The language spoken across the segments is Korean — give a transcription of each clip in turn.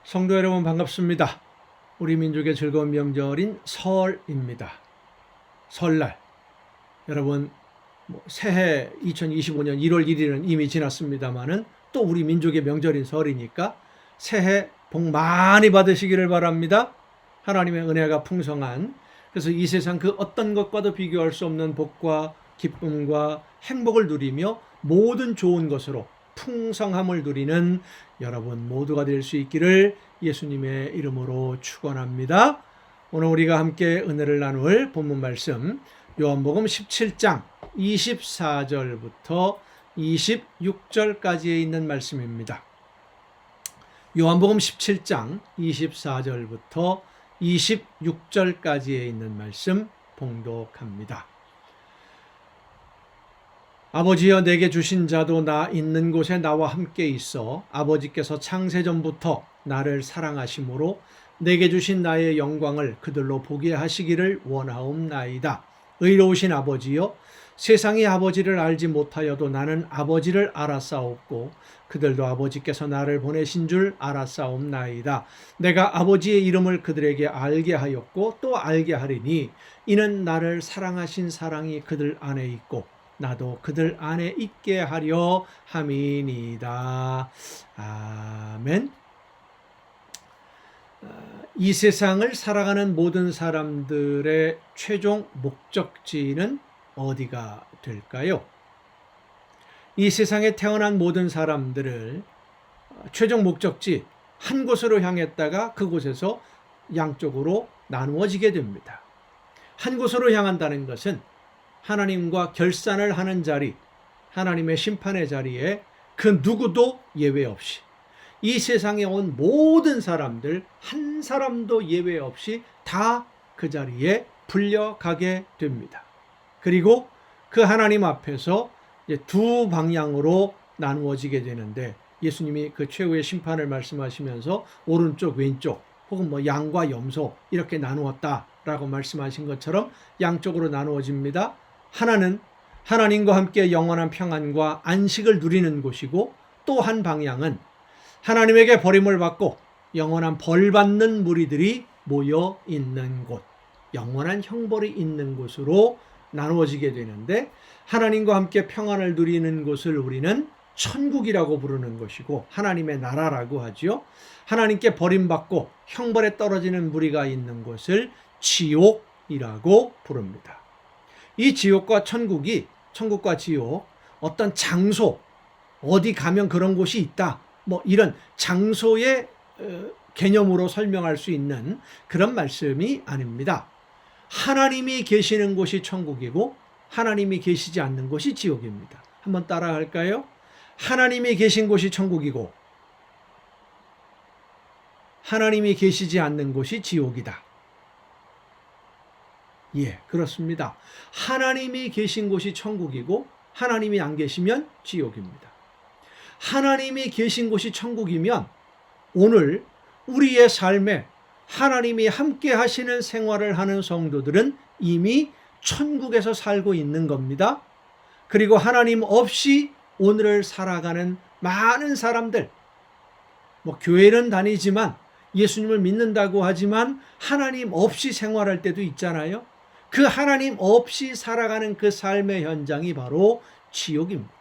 성도 여러분 반갑습니다. 우리 민족의 즐거운 명절인 설입니다. 설날. 여러분 새해 2025년 1월 1일은 이미 지났습니다마는 또 우리 민족의 명절인 설이니까 새해 복 많이 받으시기를 바랍니다. 하나님의 은혜가 풍성한, 그래서 이 세상 그 어떤 것과도 비교할 수 없는 복과 기쁨과 행복을 누리며 모든 좋은 것으로 풍성함을 누리는 여러분 모두가 될 수 있기를 예수님의 이름으로 축원합니다. 오늘 우리가 함께 은혜를 나눌 본문 말씀 요한복음 17장 24절부터 26절까지에 있는 말씀입니다. 요한복음 17장 24절부터 26절까지에 있는 말씀 봉독합니다. 아버지여, 내게 주신 자도 나 있는 곳에 나와 함께 있어 아버지께서 창세전부터 나를 사랑하심으로 내게 주신 나의 영광을 그들로 보게 하시기를 원하옵나이다. 의로우신 아버지여, 세상이 아버지를 알지 못하여도 나는 아버지를 알았사옵고 그들도 아버지께서 나를 보내신 줄 알았사옵나이다. 내가 아버지의 이름을 그들에게 알게 하였고 또 알게 하리니 이는 나를 사랑하신 사랑이 그들 안에 있고 나도 그들 안에 있게 하려 함이니이다. 아멘. 이 세상을 살아가는 모든 사람들의 최종 목적지는 어디가 될까요? 이 세상에 태어난 모든 사람들을 최종 목적지 한 곳으로 향했다가 그곳에서 양쪽으로 나누어지게 됩니다. 한 곳으로 향한다는 것은 하나님과 결산을 하는 자리, 하나님의 심판의 자리에 그 누구도 예외 없이 이 세상에 온 모든 사람들 한 사람도 예외 없이 다 그 자리에 불려가게 됩니다. 그리고 그 하나님 앞에서 이제 두 방향으로 나누어지게 되는데, 예수님이 그 최후의 심판을 말씀하시면서 오른쪽 왼쪽 혹은 양과 염소 이렇게 나누었다라고 말씀하신 것처럼 양쪽으로 나누어집니다. 하나는 하나님과 함께 영원한 평안과 안식을 누리는 곳이고, 또 한 방향은 하나님에게 버림을 받고 영원한 벌 받는 무리들이 모여 있는 곳, 영원한 형벌이 있는 곳으로 나누어지게 되는데, 하나님과 함께 평안을 누리는 곳을 우리는 천국이라고 부르는 것이고 하나님의 나라라고 하죠. 하나님께 버림받고 형벌에 떨어지는 무리가 있는 곳을 지옥이라고 부릅니다. 이 지옥과 천국이, 천국과 지옥, 어떤 장소, 어디 가면 그런 곳이 있다, 이런 장소의 개념으로 설명할 수 있는 그런 말씀이 아닙니다. 하나님이 계시는 곳이 천국이고 하나님이 계시지 않는 곳이 지옥입니다. 한번 따라 할까요? 하나님이 계신 곳이 천국이고 하나님이 계시지 않는 곳이 지옥이다. 예, 그렇습니다. 하나님이 계신 곳이 천국이고 하나님이 안 계시면 지옥입니다. 하나님이 계신 곳이 천국이면 오늘 우리의 삶에 하나님이 함께 하시는 생활을 하는 성도들은 이미 천국에서 살고 있는 겁니다. 그리고 하나님 없이 오늘을 살아가는 많은 사람들, 교회는 다니지만 예수님을 믿는다고 하지만 하나님 없이 생활할 때도 있잖아요. 그 하나님 없이 살아가는 그 삶의 현장이 바로 지옥입니다.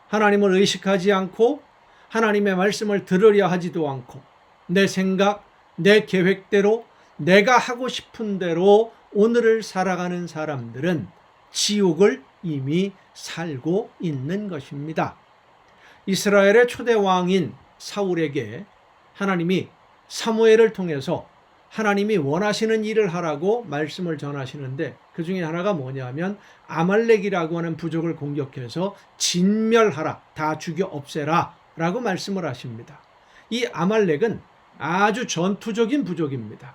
하나님을 의식하지 않고 하나님의 말씀을 들으려 하지도 않고 내 생각, 내 계획대로 내가 하고 싶은 대로 오늘을 살아가는 사람들은 지옥을 이미 살고 있는 것입니다. 이스라엘의 초대 왕인 사울에게 하나님이 사무엘을 통해서 하나님이 원하시는 일을 하라고 말씀을 전하시는데, 그 중에 하나가 뭐냐면 아말렉이라고 하는 부족을 공격해서 진멸하라, 다 죽여 없애라 라고 말씀을 하십니다. 이 아말렉은 아주 전투적인 부족입니다.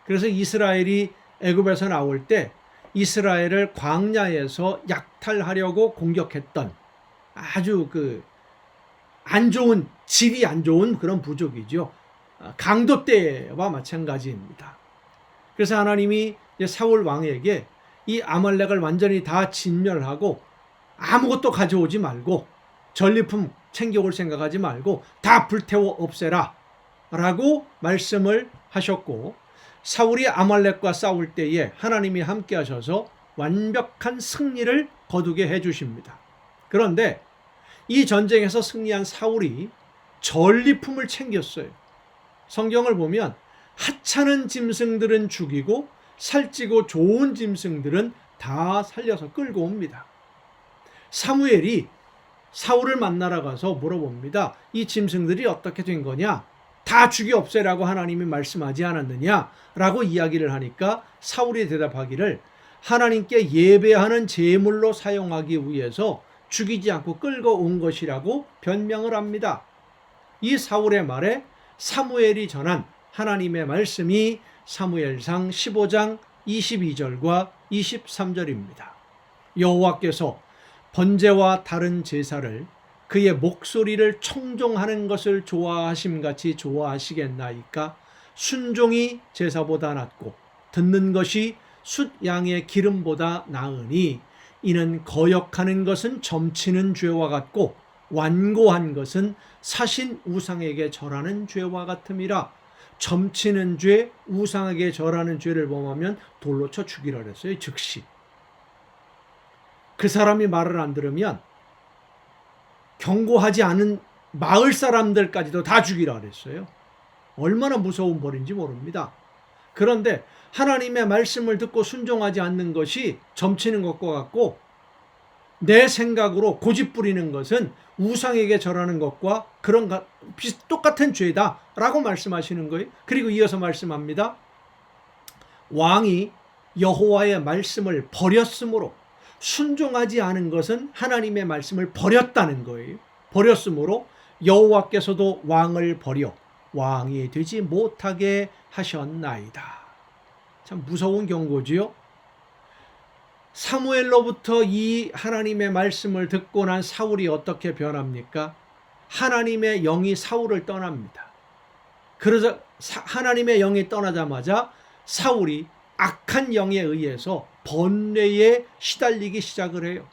그래서 이스라엘이 애굽에서 나올 때 이스라엘을 광야에서 약탈하려고 공격했던 아주 안 좋은, 질이 안 좋은 그런 부족이죠. 강도 때와 마찬가지입니다. 그래서 하나님이 사울 왕에게 이 아말렉을 완전히 다 진멸하고 아무것도 가져오지 말고 전리품 챙겨올 생각하지 말고 다 불태워 없애라 라고 말씀을 하셨고, 사울이 아말렉과 싸울 때에 하나님이 함께 하셔서 완벽한 승리를 거두게 해주십니다. 그런데 이 전쟁에서 승리한 사울이 전리품을 챙겼어요. 성경을 보면 하찮은 짐승들은 죽이고 살찌고 좋은 짐승들은 다 살려서 끌고 옵니다. 사무엘이 사울을 만나러 가서 물어봅니다. 이 짐승들이 어떻게 된 거냐? 다 죽여 없애라고 하나님이 말씀하지 않았느냐? 라고 이야기를 하니까 사울이 대답하기를 하나님께 예배하는 제물로 사용하기 위해서 죽이지 않고 끌고 온 것이라고 변명을 합니다. 이 사울의 말에 사무엘이 전한 하나님의 말씀이 사무엘상 15장 22절과 23절입니다. 여호와께서 번제와 다른 제사를 그의 목소리를 청종하는 것을 좋아하심같이 좋아하시겠나이까? 순종이 제사보다 낫고 듣는 것이 숫 양의 기름보다 나으니 이는 거역하는 것은 점치는 죄와 같고 완고한 것은 사신 우상에게 절하는 죄와 같음이라. 점치는 죄, 우상에게 절하는 죄를 범하면 돌로 쳐 죽이라 그랬어요. 즉시. 그 사람이 말을 안 들으면 경고하지 않은 마을 사람들까지도 다 죽이라 그랬어요. 얼마나 무서운 벌인지 모릅니다. 그런데 하나님의 말씀을 듣고 순종하지 않는 것이 점치는 것과 같고, 내 생각으로 고집 부리는 것은 우상에게 절하는 것과 똑같은 죄다 라고 말씀하시는 거예요. 그리고 이어서 말씀합니다. 왕이 여호와의 말씀을 버렸으므로, 순종하지 않은 것은 하나님의 말씀을 버렸다는 거예요. 버렸으므로 여호와께서도 왕을 버려 왕이 되지 못하게 하셨나이다. 참 무서운 경고지요. 사무엘로부터 이 하나님의 말씀을 듣고 난 사울이 어떻게 변합니까? 하나님의 영이 사울을 떠납니다. 그러자 하나님의 영이 떠나자마자 사울이 악한 영에 의해서 번뇌에 시달리기 시작을 해요.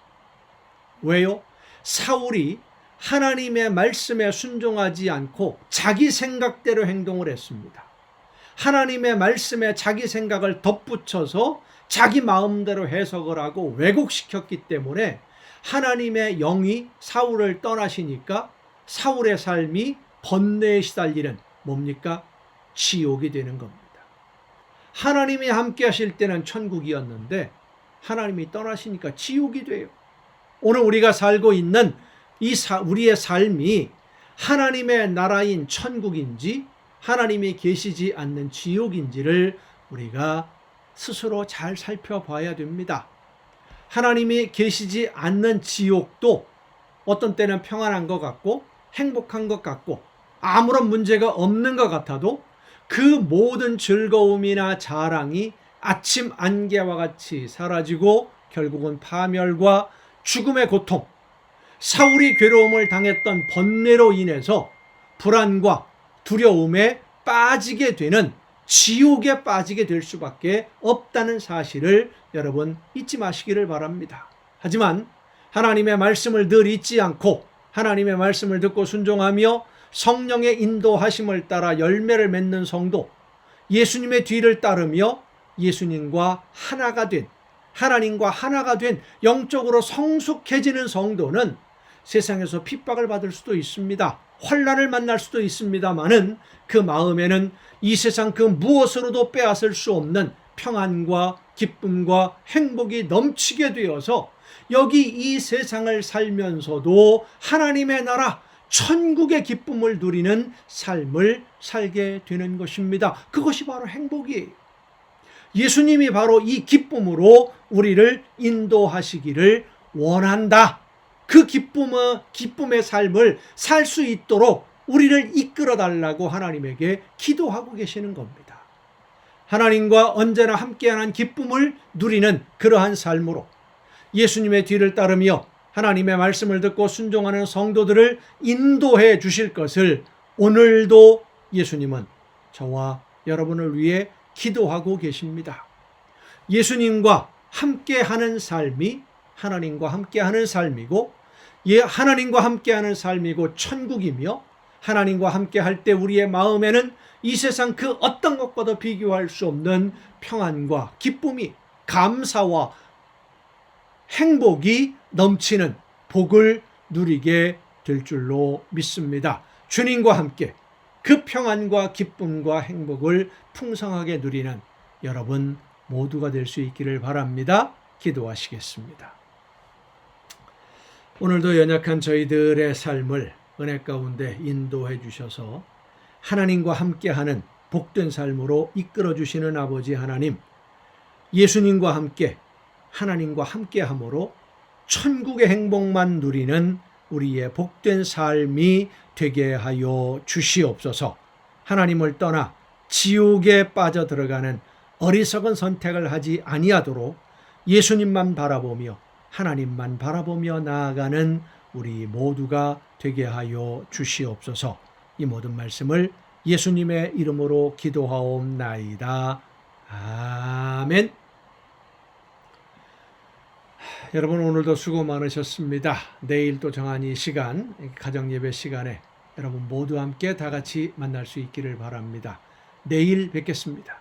왜요? 사울이 하나님의 말씀에 순종하지 않고 자기 생각대로 행동을 했습니다. 하나님의 말씀에 자기 생각을 덧붙여서 자기 마음대로 해석을 하고 왜곡시켰기 때문에 하나님의 영이 사울을 떠나시니까 사울의 삶이 번뇌에 시달리는 뭡니까? 지옥이 되는 겁니다. 하나님이 함께 하실 때는 천국이었는데 하나님이 떠나시니까 지옥이 돼요. 오늘 우리가 살고 있는 우리의 삶이 하나님의 나라인 천국인지 하나님이 계시지 않는 지옥인지를 우리가 스스로 잘 살펴봐야 됩니다. 하나님이 계시지 않는 지옥도 어떤 때는 평안한 것 같고 행복한 것 같고 아무런 문제가 없는 것 같아도 그 모든 즐거움이나 자랑이 아침 안개와 같이 사라지고 결국은 파멸과 죽음의 고통, 사울이 괴로움을 당했던 번뇌로 인해서 불안과 두려움에 빠지게 되는 지옥에 빠지게 될 수밖에 없다는 사실을 여러분 잊지 마시기를 바랍니다. 하지만 하나님의 말씀을 늘 잊지 않고 하나님의 말씀을 듣고 순종하며 성령의 인도하심을 따라 열매를 맺는 성도, 예수님의 뒤를 따르며 예수님과 하나가 된, 하나님과 하나가 된 영적으로 성숙해지는 성도는 세상에서 핍박을 받을 수도 있습니다. 환난을 만날 수도 있습니다마는 그 마음에는 이 세상 그 무엇으로도 빼앗을 수 없는 평안과 기쁨과 행복이 넘치게 되어서 여기 이 세상을 살면서도 하나님의 나라 천국의 기쁨을 누리는 삶을 살게 되는 것입니다. 그것이 바로 행복이에요. 예수님이 바로 이 기쁨으로 우리를 인도하시기를 원한다. 그 기쁨의 삶을 살 수 있도록 우리를 이끌어 달라고 하나님에게 기도하고 계시는 겁니다. 하나님과 언제나 함께하는 기쁨을 누리는 그러한 삶으로 예수님의 뒤를 따르며 하나님의 말씀을 듣고 순종하는 성도들을 인도해 주실 것을 오늘도 예수님은 저와 여러분을 위해 기도하고 계십니다. 예수님과 함께하는 삶이 하나님과 함께하는 삶이고 하나님과 함께하는 삶이고 천국이며 하나님과 함께 할 때 우리의 마음에는 이 세상 그 어떤 것과도 비교할 수 없는 평안과 기쁨이, 감사와 행복이 넘치는 복을 누리게 될 줄로 믿습니다. 주님과 함께 그 평안과 기쁨과 행복을 풍성하게 누리는 여러분 모두가 될 수 있기를 바랍니다. 기도하시겠습니다. 오늘도 연약한 저희들의 삶을 은혜 가운데 인도해 주셔서 하나님과 함께하는 복된 삶으로 이끌어 주시는 아버지 하나님, 예수님과 함께 하나님과 함께함으로 천국의 행복만 누리는 우리의 복된 삶이 되게 하여 주시옵소서. 하나님을 떠나 지옥에 빠져 들어가는 어리석은 선택을 하지 아니하도록 예수님만 바라보며 하나님만 바라보며 나아가는 우리 모두가 되게 하여 주시옵소서. 이 모든 말씀을 예수님의 이름으로 기도하옵나이다. 아멘. 여러분 오늘도 수고 많으셨습니다. 내일 또 정한 이 시간, 가정예배 시간에 여러분 모두 함께 다 같이 만날 수 있기를 바랍니다. 내일 뵙겠습니다.